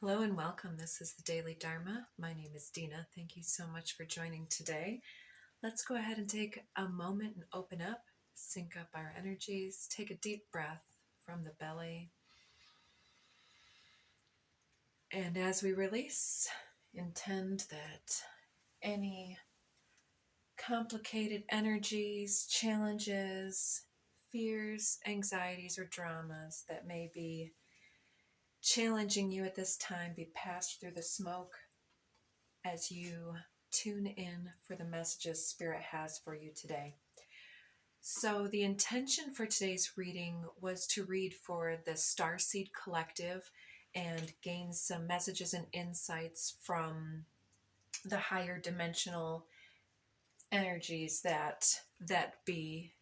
Hello and welcome. This is the Daily Dharma. My name is Dina. Thank you so much for joining today. Let's go ahead and take a moment and open up, sync up our energies, take a deep breath from the belly. And as we release, intend that any complicated energies, challenges, fears, anxieties, or dramas that may be challenging you at this time be passed through the smoke as you tune in for the messages Spirit has for you today. So the intention for today's reading was to read for the Starseed Collective and gain some messages and insights from the higher dimensional energies that be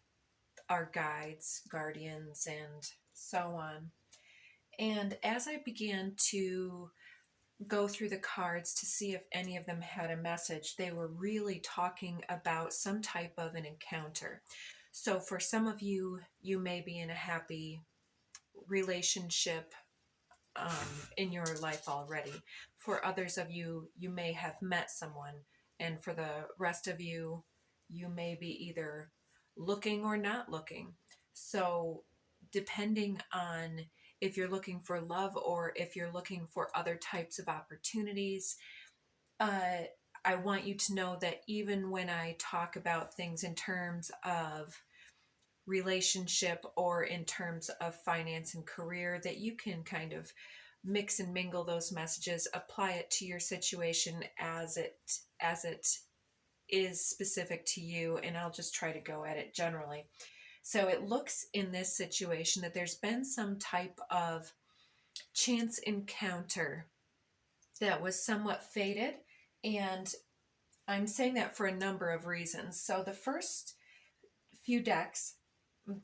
our guides, guardians, and so on. And as I began to go through the cards to see if any of them had a message, they were really talking about some type of an encounter. So for some of you, you may be in a happy relationship in your life already. For others of you, you may have met someone. And for the rest of you, you may be either looking or not looking. So depending on if you're looking for love or if you're looking for other types of opportunities, I want you to know that even when I talk about things in terms of relationship or in terms of finance and career, that you can kind of mix and mingle those messages, apply it to your situation as it is specific to you, and I'll just try to go at it generally. So it looks in this situation that there's been some type of chance encounter that was somewhat fated, and I'm saying that for a number of reasons. So the first few decks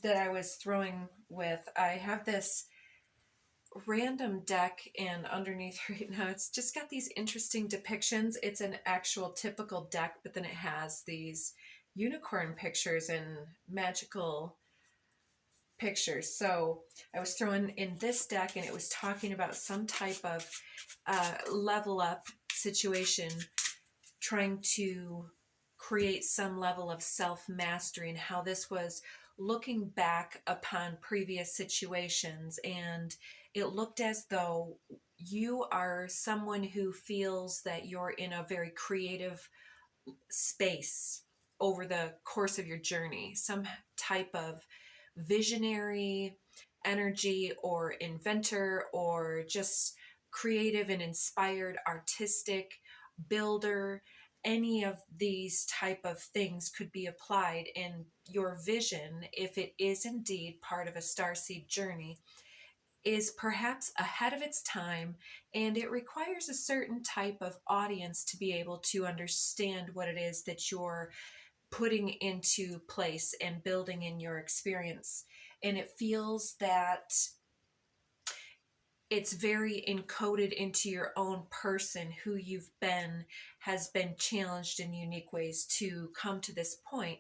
that I was throwing with, I have this random deck, and underneath right now it's just got these interesting depictions. It's an actual typical deck, but then it has these unicorn pictures and magical pictures. So I was throwing in this deck, and it was talking about some type of level up situation, trying to create some level of self-mastery, and how this was looking back upon previous situations. And it looked as though you are someone who feels that you're in a very creative space over the course of your journey, some type of visionary energy or inventor or just creative and inspired artistic builder. Any of these type of things could be applied in your vision, if it is indeed part of a starseed journey, is perhaps ahead of its time, and it requires a certain type of audience to be able to understand what it is that you're putting into place and building in your experience. And it feels that it's very encoded into your own person. Who you've been has been challenged in unique ways to come to this point.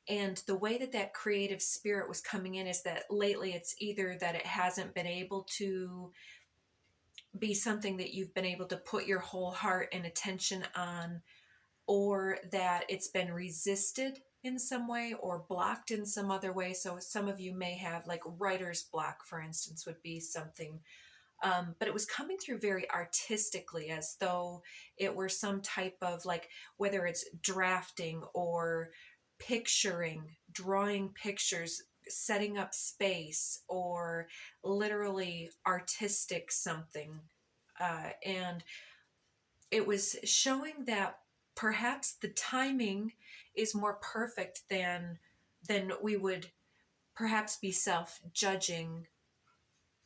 And the way that that creative spirit was coming in is that lately it's either that it hasn't been able to be something that you've been able to put your whole heart and attention on, or that it's been resisted in some way or blocked in some other way. So some of you may have, like, writer's block, for instance, would be something. But it was coming through very artistically, as though it were some type of, like, whether it's drafting or picturing, drawing pictures, setting up space, or literally artistic something. And it was showing that perhaps the timing is more perfect than we would perhaps be self-judging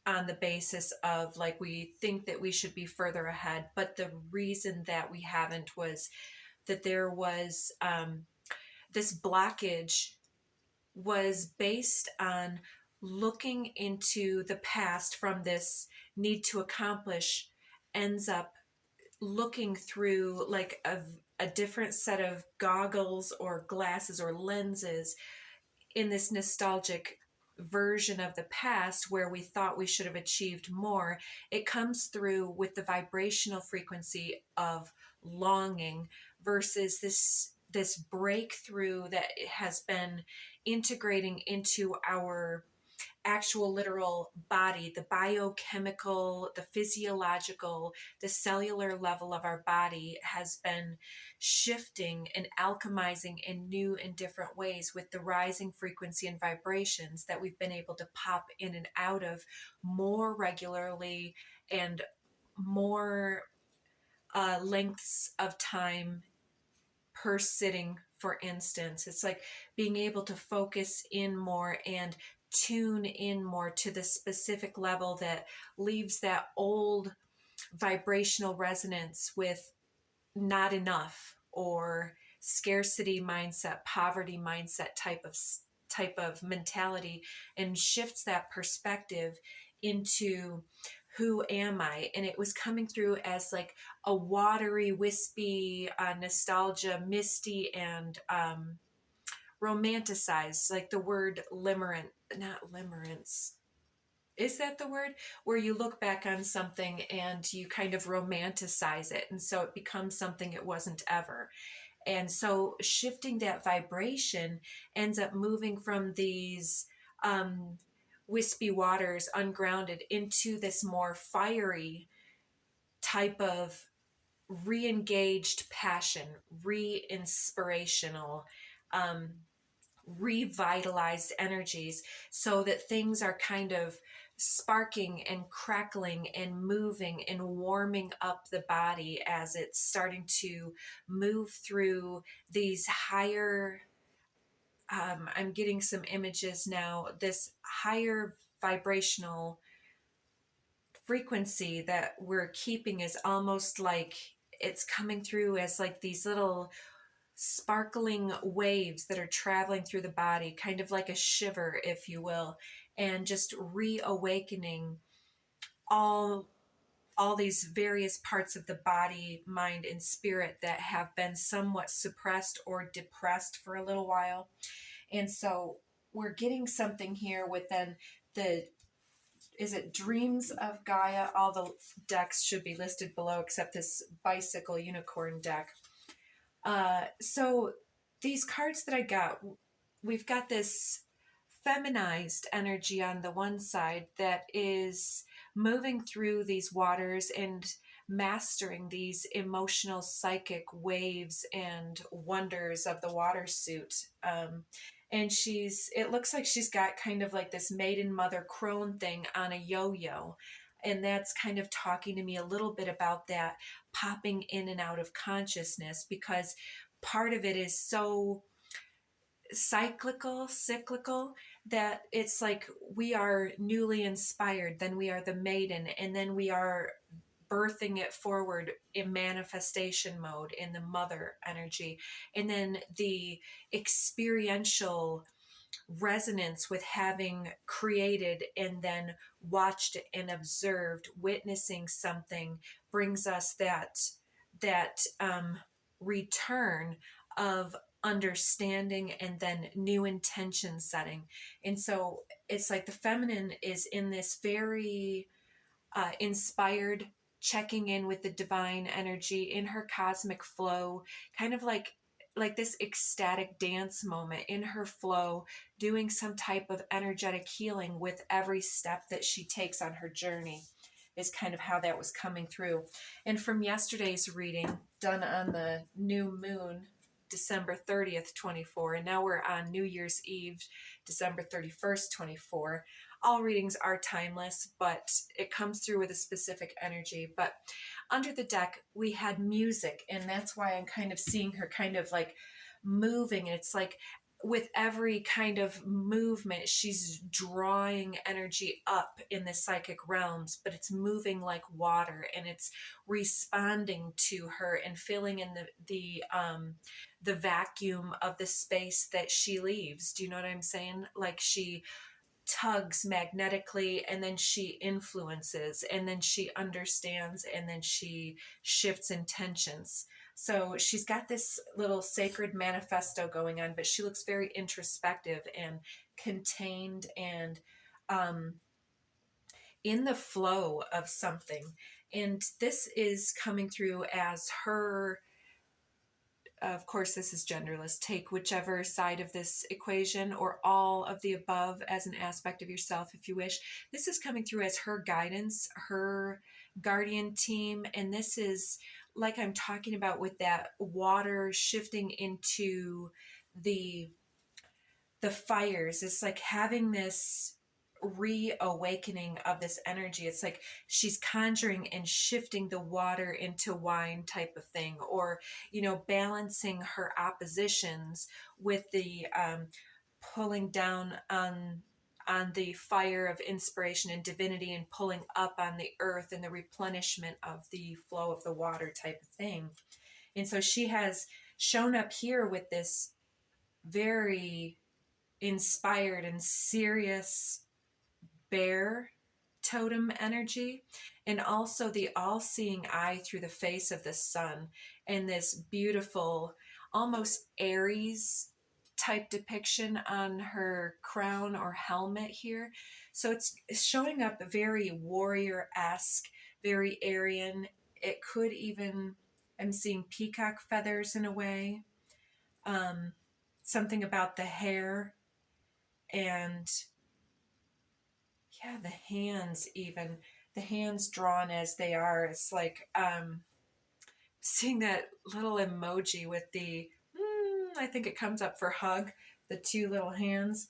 on the basis of, like, we think that we should be further ahead. But the reason that we haven't was that there was this blockage was based on looking into the past from this need to accomplish, ends up looking through like a different set of goggles or glasses or lenses in this nostalgic version of the past where we thought we should have achieved more. It comes through with the vibrational frequency of longing versus this breakthrough that has been integrating into our actual literal body, the biochemical, the physiological, the cellular level of our body has been shifting and alchemizing in new and different ways with the rising frequency and vibrations that we've been able to pop in and out of more regularly and more lengths of time per sitting. For instance, it's like being able to focus in more and tune in more to the specific level that leaves that old vibrational resonance with not enough or scarcity mindset, poverty mindset type of mentality, and shifts that perspective into who am I? And it was coming through as like a watery, wispy, nostalgia, misty, and romanticized, like the word limerent, not limerence. Is that the word? Where you look back on something and you kind of romanticize it. And so it becomes something it wasn't ever. And so shifting that vibration ends up moving from these wispy waters, ungrounded, into this more fiery type of re-engaged passion, re-inspirational, um, revitalized energies, so that things are kind of sparking and crackling and moving and warming up the body as it's starting to move through these higher, I'm getting some images now, this higher vibrational frequency that we're keeping is almost like it's coming through as like these little sparkling waves that are traveling through the body, kind of like a shiver, if you will, and just reawakening all all these various parts of the body, mind, and spirit that have been somewhat suppressed or depressed for a little while. And so we're getting something here within the, is it Dreams of Gaia? All the decks should be listed below except this bicycle unicorn deck. So these cards that I got, we've got this feminized energy on the one side that is moving through these waters and mastering these emotional psychic waves and wonders of the water suit. And it looks like she's got kind of like this maiden mother crone thing on a yo-yo. And that's kind of talking to me a little bit about that popping in and out of consciousness, because part of it is so cyclical, that it's like we are newly inspired, then we are the maiden, and then we are birthing it forward in manifestation mode in the mother energy, and then the experiential resonance with having created and then watched and observed, witnessing something, brings us that return of understanding and then new intention setting. And so it's like the feminine is in this very inspired, checking in with the divine energy in her cosmic flow, kind of like this ecstatic dance moment in her flow, doing some type of energetic healing with every step that she takes on her journey, is kind of how that was coming through. And from yesterday's reading done on the new moon, December 30th, 24, and now we're on New Year's Eve, December 31st, 24. All readings are timeless, but it comes through with a specific energy. But under the deck, we had music, and that's why I'm kind of seeing her kind of like moving. And it's like with every kind of movement, she's drawing energy up in the psychic realms, but it's moving like water, and it's responding to her and filling in the vacuum of the space that she leaves. Do you know what I'm saying? Like she tugs magnetically, and then she influences, and then she understands, and then she shifts intentions. So she's got this little sacred manifesto going on, but she looks very introspective and contained and in the flow of something. And this is coming through as her, of course, this is genderless. Take whichever side of this equation or all of the above as an aspect of yourself, if you wish. This is coming through as her guidance, her guardian team. And this is like I'm talking about with that water shifting into the fires. It's like having this reawakening of this energy. It's like she's conjuring and shifting the water into wine type of thing, or balancing her oppositions with the pulling down on the fire of inspiration and divinity, and pulling up on the earth and the replenishment of the flow of the water type of thing. And so she has shown up here with this very inspired and serious bear totem energy, and also the all-seeing eye through the face of the sun, and this beautiful almost Aries type depiction on her crown or helmet here. So it's showing up very warrior-esque, very Aryan. It could even, I'm seeing peacock feathers in a way, something about the hair, and yeah, the hands, even the hands drawn as they are. It's like seeing that little emoji with the I think it comes up for hug, the two little hands.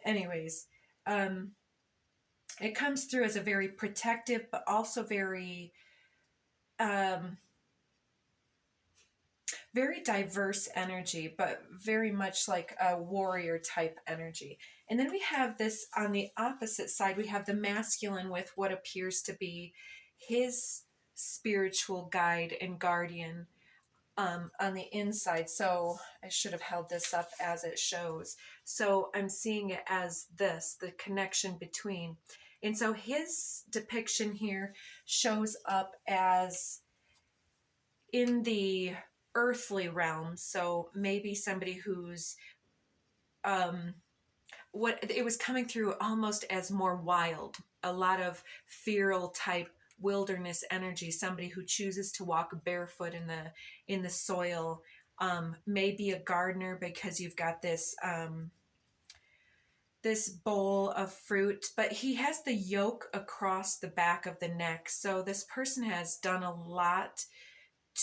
Anyways, it comes through as a very protective but also very very diverse energy, but very much like a warrior type energy. And then we have this on the opposite side, we have the masculine with what appears to be his spiritual guide and guardian on the inside. So I should have held this up as it shows. So I'm seeing it as this, the connection between. And so his depiction here shows up as in the earthly realm. So maybe somebody who's what it was coming through almost as more wild, a lot of feral type wilderness energy, somebody who chooses to walk barefoot in the soil, maybe a gardener, because you've got this this bowl of fruit, but he has the yoke across the back of the neck. So this person has done a lot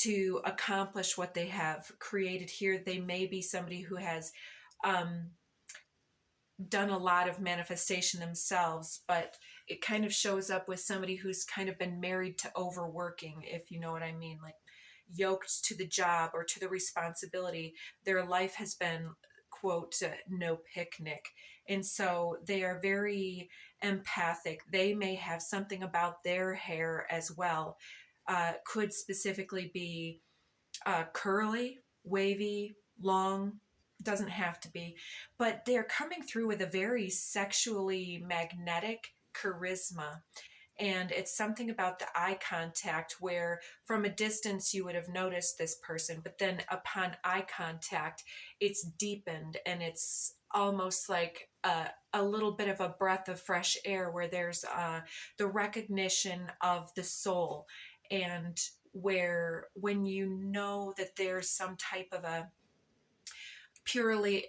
to accomplish what they have created here. They may be somebody who has done a lot of manifestation themselves, but it kind of shows up with somebody who's kind of been married to overworking, if you know what I mean, like yoked to the job or to the responsibility. Their life has been, quote, no picnic. And so they are very empathic. They may have something about their hair as well. Could specifically be curly, wavy, long, doesn't have to be, but they're coming through with a very sexually magnetic charisma. And it's something about the eye contact where from a distance you would have noticed this person, but then upon eye contact, it's deepened, and it's almost like a little bit of a breath of fresh air where there's the recognition of the soul, and where when you know that there's some type of a purely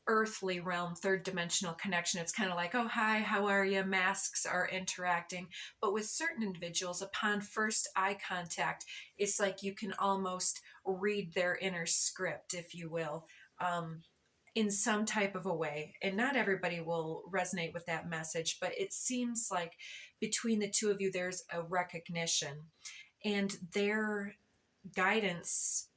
earthly realm, third dimensional connection, it's kind of like, oh, hi, how are you? Masks are interacting. But with certain individuals, upon first eye contact, it's like you can almost read their inner script, if you will, in some type of a way. And not everybody will resonate with that message, but it seems like between the two of you, there's a recognition, and their guidance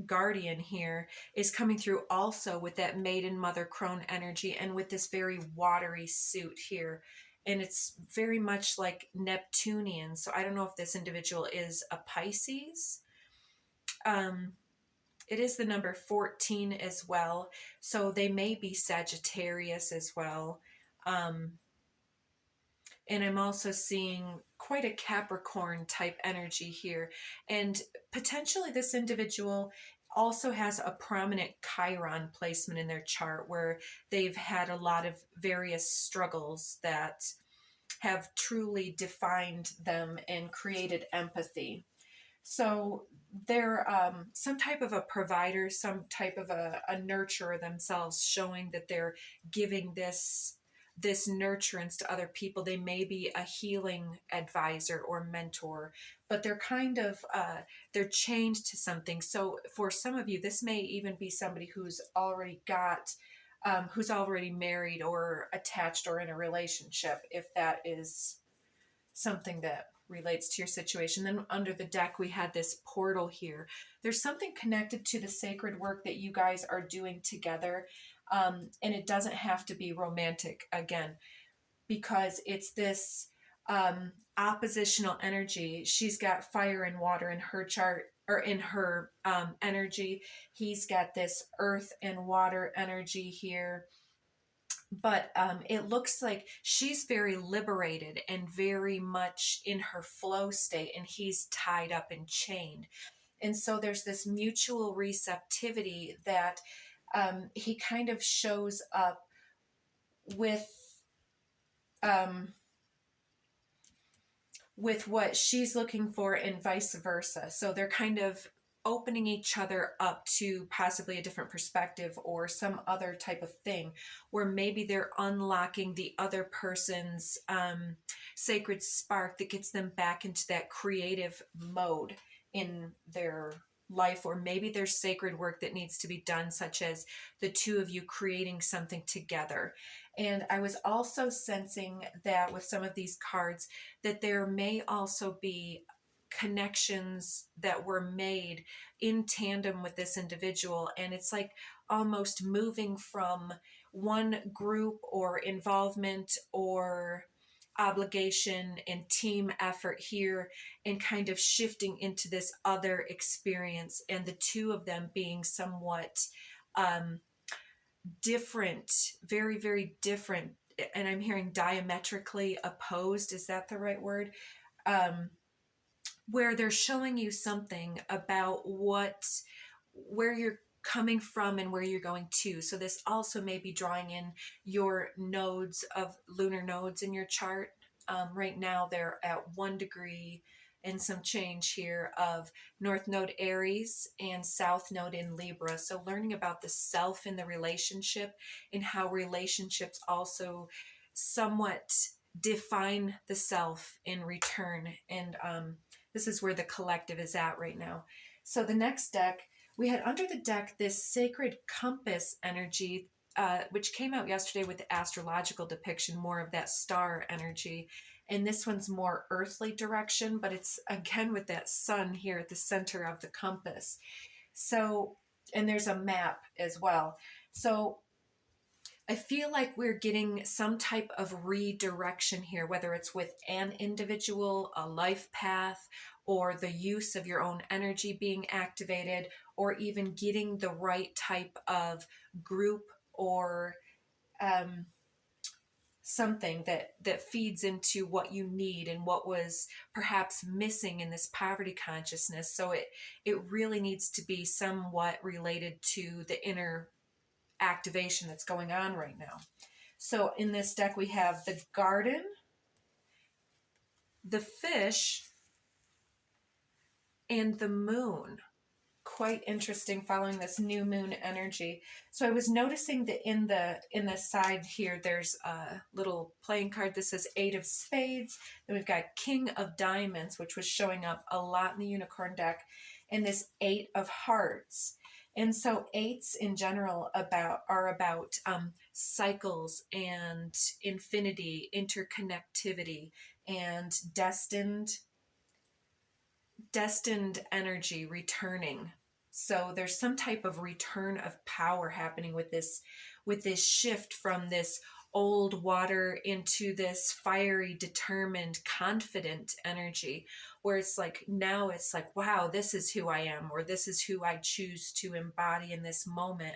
guardian here is coming through also with that maiden mother crone energy, and with this very watery suit here, and it's very much like Neptunian. So I don't know if this individual is a Pisces. It is the number 14 as well, so they may be Sagittarius as well. And I'm also seeing quite a Capricorn type energy here, and potentially this individual also has a prominent Chiron placement in their chart where they've had a lot of various struggles that have truly defined them and created empathy. So they're some type of a provider, some type of a nurturer themselves, showing that they're giving this nurturance to other people. They may be a healing advisor or mentor, but they're kind of they're chained to something. So for some of you, this may even be somebody who's already got who's already married or attached or in a relationship, if that is something that relates to your situation. Then under the deck, we had this portal here. There's something connected to the sacred work that you guys are doing together. And it doesn't have to be romantic again, because it's this oppositional energy. She's got fire and water in her chart, or in her energy. He's got this earth and water energy here. But it looks like she's very liberated and very much in her flow state, and he's tied up and chained. And so there's this mutual receptivity that he kind of shows up with um, with what she's looking for and vice versa. So they're kind of opening each other up to possibly a different perspective or some other type of thing, where maybe they're unlocking the other person's sacred spark that gets them back into that creative mode in their life. Or maybe there's sacred work that needs to be done, such as the two of you creating something together. And I was also sensing that with some of these cards, that there may also be connections that were made in tandem with this individual. And it's like almost moving from one group or involvement or obligation and team effort here, and kind of shifting into this other experience, and the two of them being somewhat different, very, very different. And I'm hearing diametrically opposed. Is that the right word? Where they're showing you something about where you're coming from and where you're going to. So this also may be drawing in your nodes of lunar nodes in your chart. Right now they're at 1 degree and some change here of North Node Aries and South Node in Libra. So learning about the self in the relationship, and how relationships also somewhat define the self in return. And this is where the collective is at right now. So the next deck, we had under the deck this sacred compass energy, which came out yesterday with the astrological depiction, more of that star energy. And this one's more earthly direction, but it's again with that sun here at the center of the compass. So, and there's a map as well. So I feel like we're getting some type of redirection here, whether it's with an individual, a life path, or the use of your own energy being activated, or even getting the right type of group or something that feeds into what you need and what was perhaps missing in this poverty consciousness. So it really needs to be somewhat related to the inner activation that's going on right now. So in this deck we have the garden, the fish, and the moon. Quite interesting following this new moon energy. So I was noticing that in the side here there's a little playing card that says 8 of spades. Then we've got King of diamonds, which was showing up a lot in the unicorn deck, and this 8 of hearts. And so 8s in general are about cycles and infinity, interconnectivity, and destined energy returning. So there's some type of return of power happening with this shift from this old water into this fiery, determined, confident energy, where it's like now it's like, wow, this is who I am, or this is who I choose to embody in this moment.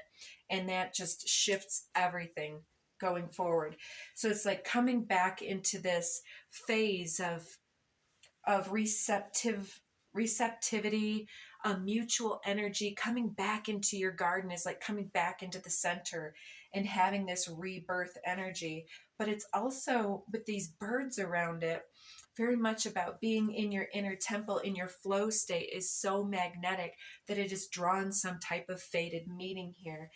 And that just shifts everything going forward. So it's like coming back into this phase of receptivity, mutual energy. Coming back into your garden is like coming back into the center and having this rebirth energy. But it's also, with these birds around it, very much about being in your inner temple, in your flow state is so magnetic that it is drawn some type of fated meaning here.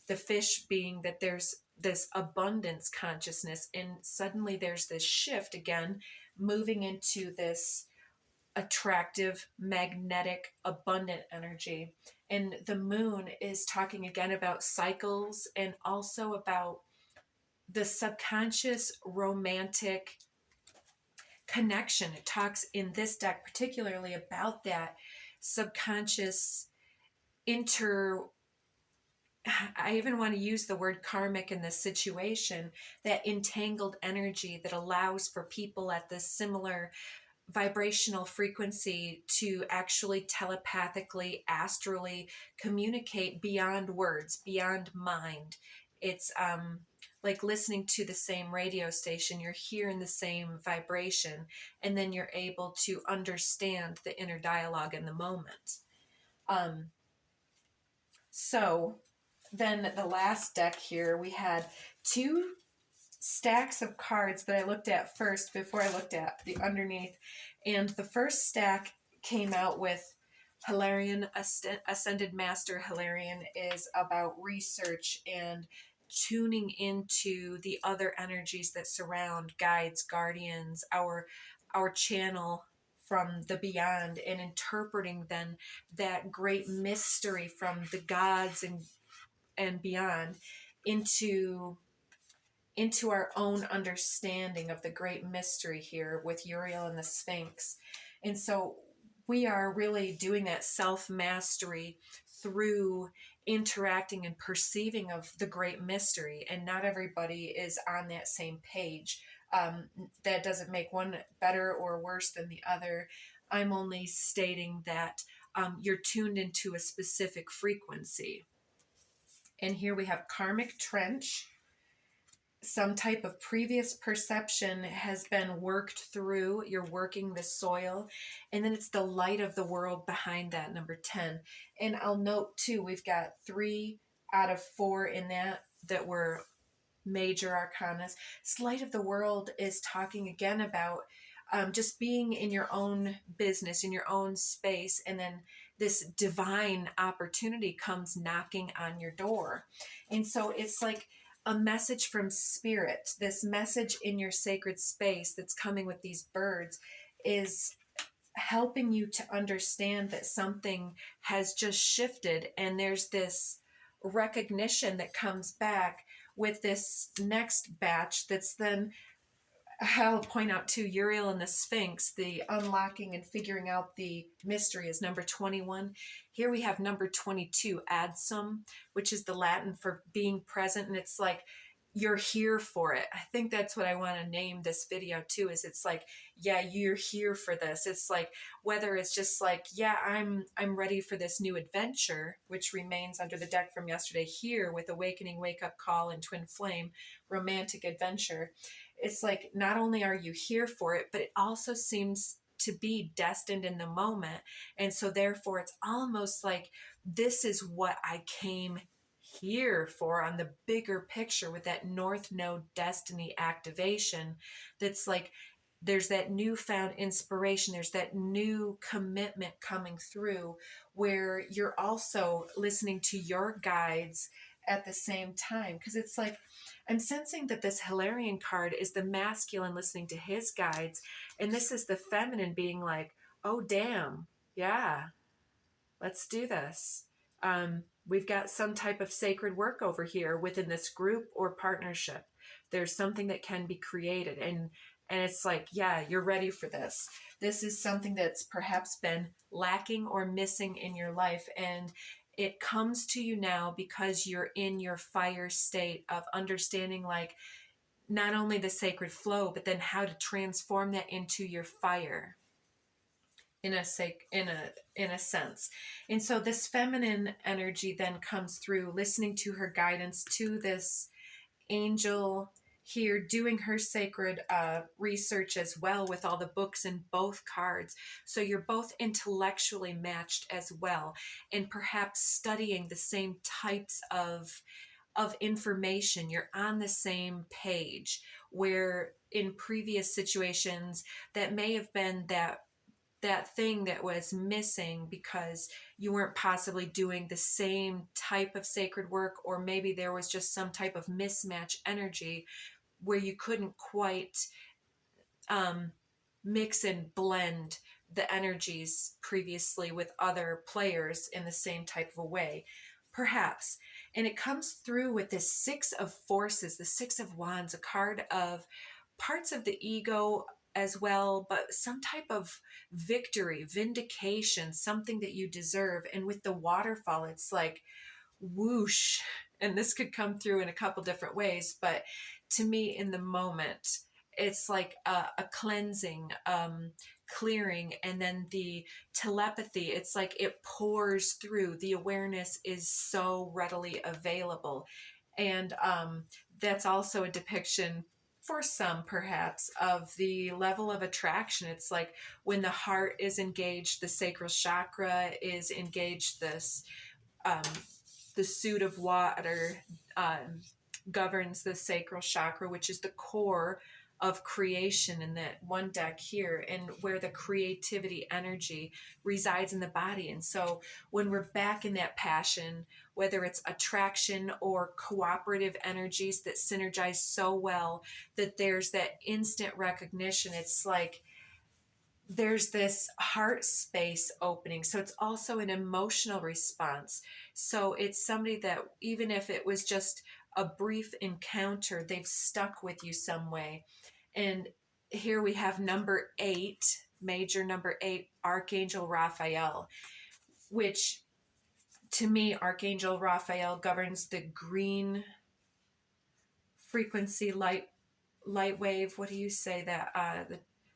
The fish being that there's this abundance consciousness, and suddenly there's this shift again, moving into this attractive, magnetic, abundant energy. And the moon is talking again about cycles and also about the subconscious romantic connection. It talks in this deck particularly about that subconscious I even want to use the word karmic in this situation, that entangled energy that allows for people at this similar vibrational frequency to actually telepathically, astrally communicate beyond words, beyond mind. It's like listening to the same radio station. You're hearing the same vibration, and then you're able to understand the inner dialogue in the moment. So then the last deck here, we had 2 stacks of cards that I looked at first before I looked at the underneath. And the first stack came out with Hilarion, Ascended Master Hilarion is about research and tuning into the other energies that surround guides, guardians, our channel from the beyond, and interpreting then that great mystery from the gods and beyond into our own understanding of the great mystery here with Uriel and the Sphinx. And so we are really doing that self-mastery through interacting and perceiving of the great mystery, and not everybody is on that same page. That doesn't make one better or worse than the other. I'm only stating that you're tuned into a specific frequency. And here we have karmic trench. Some type of previous perception has been worked through. You're working the soil. And then it's the light of the world behind that, number 10. And I'll note too, we've got 3 out of 4 in that were major arcanas. This light of the world is talking again about just being in your own business, in your own space, and then this divine opportunity comes knocking on your door. And so it's like a message from spirit. This message in your sacred space that's coming with these birds is helping you to understand that something has just shifted, and there's this recognition that comes back with this next batch that's then, I'll point out too, Uriel and the Sphinx, the unlocking and figuring out the mystery is number 21. Here we have number 22, adsum, which is the Latin for being present. And it's like, you're here for it. I think that's what I want to name this video too, is it's like, yeah, you're here for this. It's like, whether it's just like, yeah, I'm ready for this new adventure, which remains under the deck from yesterday here with Awakening, Wake Up Call, and Twin Flame, romantic adventure. It's like, not only are you here for it, but it also seems to be destined in the moment. And so therefore it's almost like, this is what I came here for on the bigger picture with that North Node destiny activation. That's like, there's that newfound inspiration, there's that new commitment coming through, where you're also listening to your guides at the same time. Because it's like, I'm sensing that this Hilarion card is the masculine listening to his guides, and this is the feminine being like, oh damn, yeah, let's do this. We've got some type of sacred work over here within this group or partnership. There's something that can be created, and it's like, yeah, you're ready for this. This is something that's perhaps been lacking or missing in your life, and it comes to you now because you're in your fire state of understanding, like, not only the sacred flow, but then how to transform that into your fire in a sense. And so this feminine energy then comes through, listening to her guidance, to this angel here doing her sacred research as well with all the books in both cards. So you're both intellectually matched as well, and perhaps studying the same types of information. You're on the same page, where in previous situations that may have been that thing that was missing because you weren't possibly doing the same type of sacred work, or maybe there was just some type of mismatch energy where you couldn't quite mix and blend the energies previously with other players in the same type of a way, perhaps. And it comes through with this Six of Forces, the Six of Wands, a card of parts of the ego as well, but some type of victory, vindication, something that you deserve. And with the waterfall, it's like whoosh. And this could come through in a couple different ways, but to me in the moment, it's like a cleansing, clearing, and then the telepathy, it's like it pours through. The awareness is so readily available. And that's also a depiction for some perhaps of the level of attraction. It's like when the heart is engaged, the sacral chakra is engaged, this the suit of water governs the sacral chakra, which is the core of creation in that one deck here, and where the creativity energy resides in the body. And so when we're back in that passion, whether it's attraction or cooperative energies that synergize so well that there's that instant recognition, it's like there's this heart space opening. So it's also an emotional response. So it's somebody that, even if it was just a brief encounter, they've stuck with you some way. And here we have number 8, major number 8, Archangel Raphael, which to me, Archangel Raphael governs the green frequency light wave. What do you say that?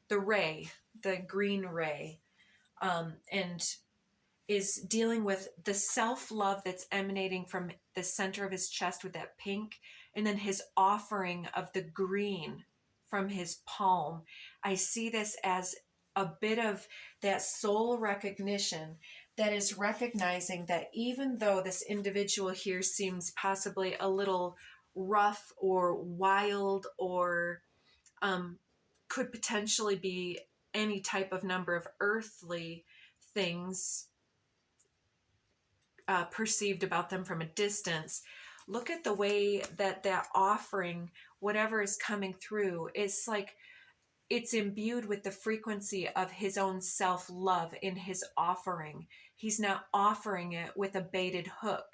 The ray, the green ray, and is dealing with the self-love that's emanating from the center of his chest with that pink, and then his offering of the green from his palm. I see this as a bit of that soul recognition that is recognizing that even though this individual here seems possibly a little rough or wild, or could potentially be any type of number of earthly things perceived about them from a distance, look at the way that that offering, whatever is coming through, is like it's imbued with the frequency of his own self-love in his offering. He's not offering it with a baited hook.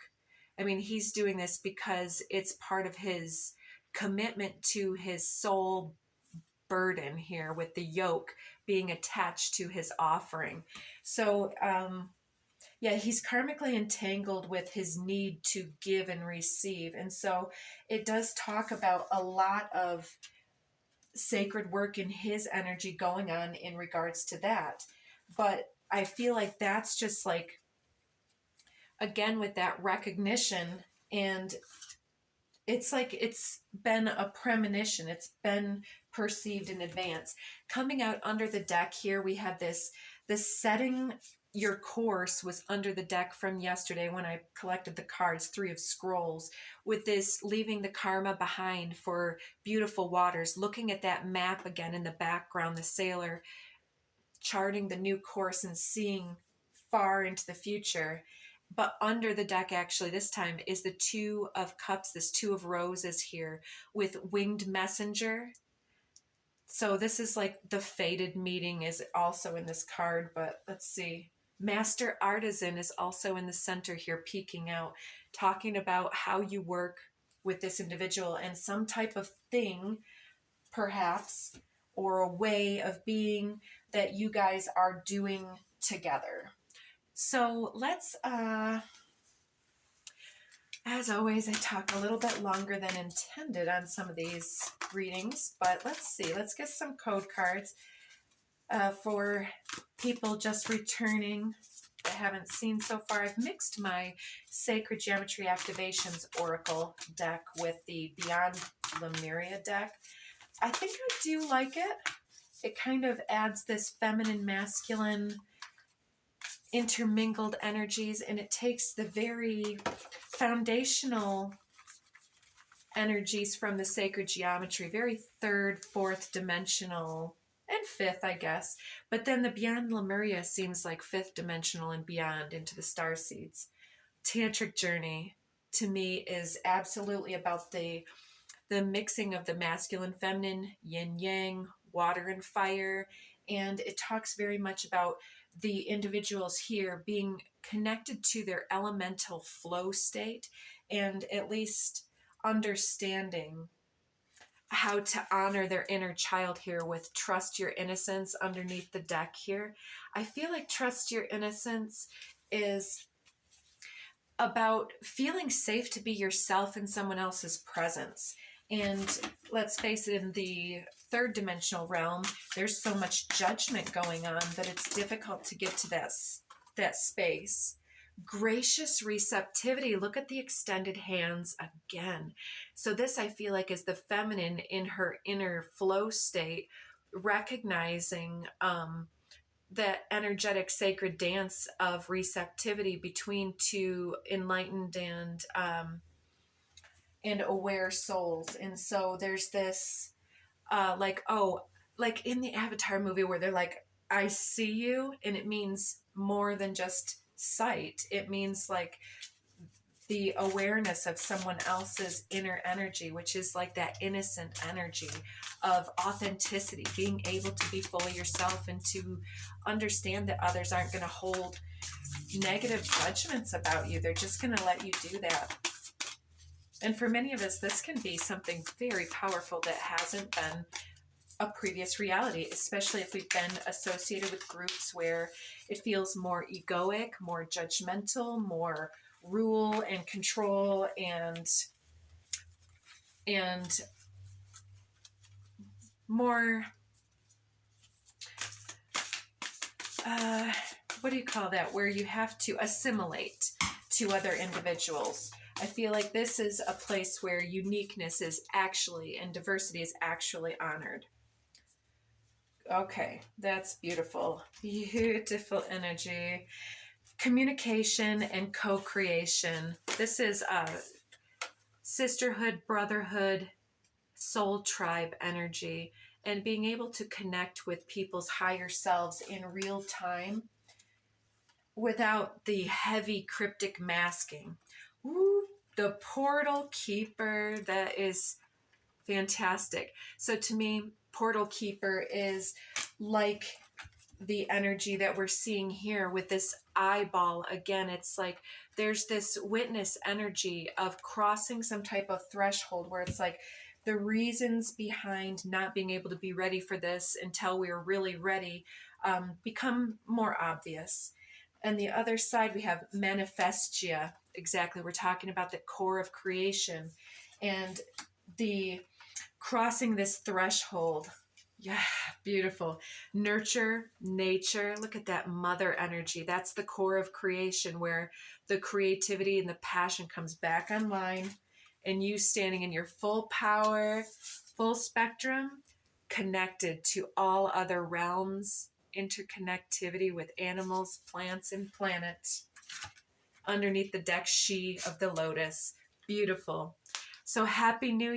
I mean, he's doing this because it's part of his commitment to his soul burden here, with the yoke being attached to his offering. So, yeah, he's karmically entangled with his need to give and receive. And so it does talk about a lot of sacred work in his energy going on in regards to that. But I feel like that's just like, again, with that recognition, and it's like it's been a premonition. It's been perceived in advance. Coming out under the deck here, we have this setting your course was under the deck from yesterday when I collected the cards, 3 of Scrolls, with this leaving the karma behind for beautiful waters, looking at that map again in the background, the sailor charting the new course and seeing far into the future. But under the deck, actually, this time is the 2 of Cups, this 2 of Roses here with Winged Messenger. So this is like the fated meeting is also in this card, but let's see. Master Artisan is also in the center here, peeking out, talking about how you work with this individual and some type of thing, perhaps, or a way of being that you guys are doing together. So let's, as always, I talk a little bit longer than intended on some of these readings, but let's see. Let's get some code cards for people just returning that haven't seen so far. I've mixed my Sacred Geometry Activations Oracle deck with the Beyond Lemuria deck. I think I do like it. It kind of adds this feminine, masculine, intermingled energies, and it takes the very foundational energies from the sacred geometry, very third, fourth dimensional, and fifth, I guess. But then the Beyond Lemuria seems like fifth dimensional and beyond into the Starseeds. Tantric journey to me is absolutely about the mixing of the masculine, feminine, yin yang, water and fire. And it talks very much about the individuals here being connected to their elemental flow state, and at least understanding how to honor their inner child here with trust your innocence underneath the deck here. I feel like trust your innocence is about feeling safe to be yourself in someone else's presence. And let's face it, in the third dimensional realm, there's so much judgment going on that it's difficult to get to that space. Gracious receptivity. Look at the extended hands again. So this, I feel like, is the feminine in her inner flow state, recognizing that energetic sacred dance of receptivity between two enlightened and aware souls. And so there's this like in the Avatar movie where they're like, I see you, and it means more than just sight. It means like the awareness of someone else's inner energy, which is like that innocent energy of authenticity, being able to be fully yourself and to understand that others aren't going to hold negative judgments about you. They're just going to let you do that. And for many of us, this can be something very powerful that hasn't been a previous reality, especially if we've been associated with groups where it feels more egoic, more judgmental, more rule and control and more what do you call that, where you have to assimilate to other individuals. I feel like this is a place where uniqueness is actually, and diversity is actually honored. Okay, that's beautiful. Beautiful energy. Communication and co-creation. This is sisterhood, brotherhood, soul tribe energy, and being able to connect with people's higher selves in real time without the heavy cryptic masking. Ooh, the portal keeper, that is fantastic. So to me, portal keeper is like the energy that we're seeing here with this eyeball. Again, it's like there's this witness energy of crossing some type of threshold where it's like the reasons behind not being able to be ready for this until we are really ready become more obvious. And the other side, we have manifestia. Exactly. We're talking about the core of creation and the crossing this threshold. Yeah, beautiful. Nurture, nature. Look at that mother energy. That's the core of creation, where the creativity and the passion comes back online, and you standing in your full power, full spectrum, connected to all other realms, interconnectivity with animals, plants, and planets. Underneath the deck, she of the lotus. Beautiful. So happy New Year.